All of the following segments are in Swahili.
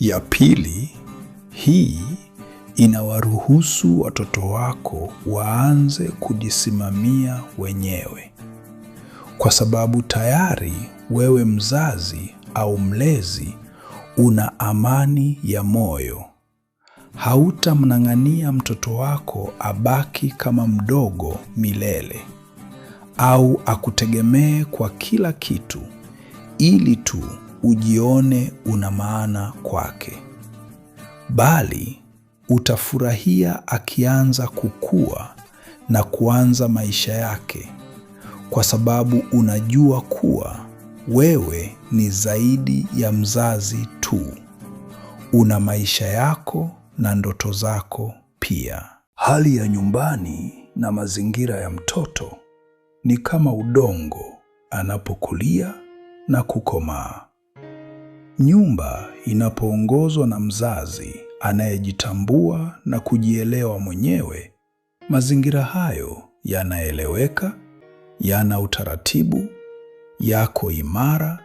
Ya pili, hii inawaruhusu watoto wako waanze kujisimamia wenyewe, kwa sababu tayari wewe mzazi au mlezi una amani ya moyo. Hautamng'ang'ania mtoto wako abaki kama mdogo milele au akutegemee kwa kila kitu ili tu ujione una maana kwake, bali utafurahia akianza kukua na kuanza maisha yake, kwa sababu unajua kuwa wewe ni zaidi ya mzazi tu. Una maisha yako na ndoto zako pia. Hali ya nyumbani na mazingira ya mtoto ni kama udongo anapokulia na kukomaa. Nyumba inapoongozwa na mzazi anayejitambua na kujielewa mwenyewe, mazingira hayo yanaeleweka, yana utaratibu, yako imara,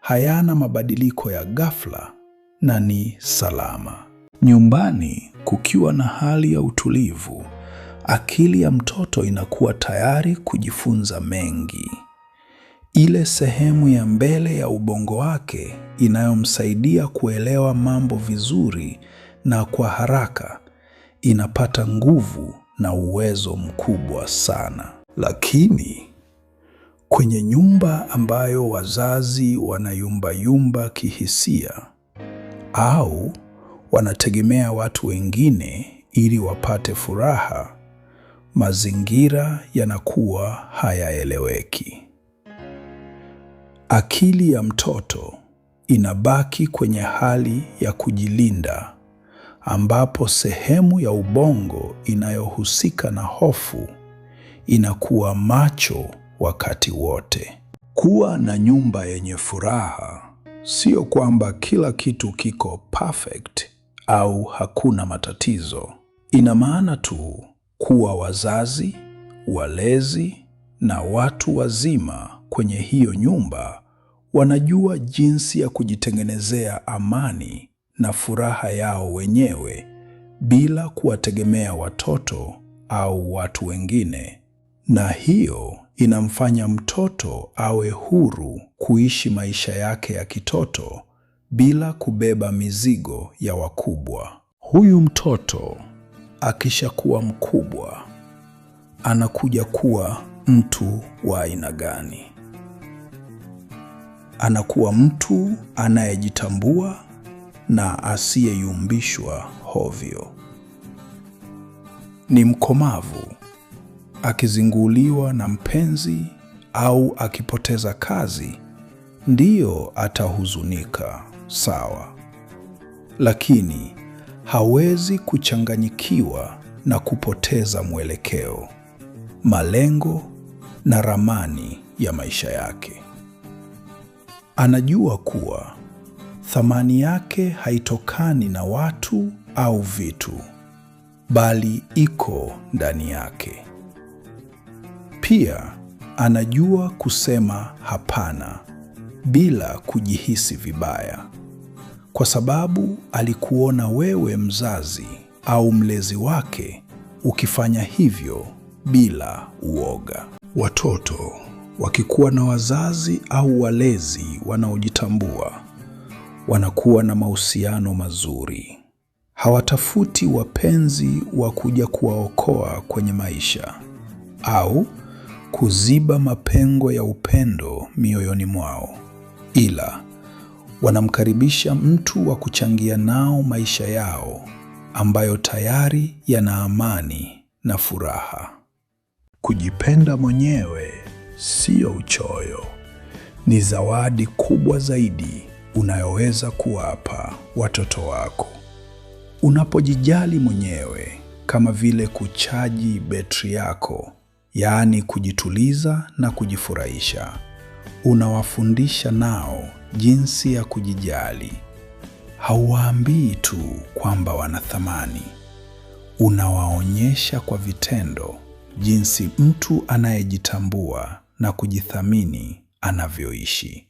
hayana mabadiliko ya ghafla na ni salama. Nyumbani kukiwa na hali ya utulivu, akili ya mtoto inakuwa tayari kujifunza mengi. Ile sehemu ya mbele ya ubongo wake inayomsaidia kuelewa mambo vizuri na kwa haraka inapata nguvu na uwezo mkubwa sana. Lakini kwenye nyumba ambayo wazazi wanayumbayumba kihisia au wanategemea watu wengine ili wapate furaha, mazingira yanakuwa hayaeleweki. Akili ya mtoto inabaki kwenye hali ya kujilinda, ambapo sehemu ya ubongo inayohusika na hofu inakuwa macho wakati wote. Kuwa na nyumba yenye furaha sio kwamba kila kitu kiko perfect au hakuna matatizo. Ina maana tu kuwa wazazi, walezi na watu wazima kwenye hiyo nyumba wanajua jinsi ya kujitengenezea amani na furaha yao wenyewe bila kuwategemea watoto au watu wengine. Na hiyo inamfanya mtoto awe huru kuishi maisha yake ya kitoto bila kubeba mizigo ya wakubwa. Huyu mtoto akishakuwa mkubwa, anakuja kuwa mtu wa aina gani? Anakuwa mtu anayejitambua na asiyeyumbishwa hovyo. Ni mkomavu, akizinguliwa na mpenzi au akipoteza kazi, ndiyo atahuzunika, sawa. Lakini hawezi kuchanganyikiwa na kupoteza mwelekeo, malengo na ramani ya maisha yake. Anajua kuwa thamani yake haitokani na watu au vitu, bali iko ndani yake. Pia anajua kusema hapana bila kujihisi vibaya, kwa sababu alikuona wewe mzazi au mlezi wake ukifanya hivyo bila uoga. Watoto wakikuwa na wazazi au walezi wanaojitambua, wanakuwa na mahusiano mazuri. Hawatafuti wapenzi wa kuja kuwaokoa kwenye maisha au kuziba mapengo ya upendo mioyoni mwao, ila wanamkaribisha mtu wa kuchangia nao maisha yao ambayo tayari yana amani na furaha. Kujipenda mwenyewe sio uchoyo, ni zawadi kubwa zaidi unayoweza kuwapa watoto wako. Unapojijali mwenyewe, kama vile kuchaji betri yako, yaani kujituliza na kujifurahisha, unawafundisha nao jinsi ya kujijali. Hauwaambii tu kwamba wana thamani, unawaonyesha kwa vitendo jinsi mtu anayejitambua na kujithamini anavyoishi.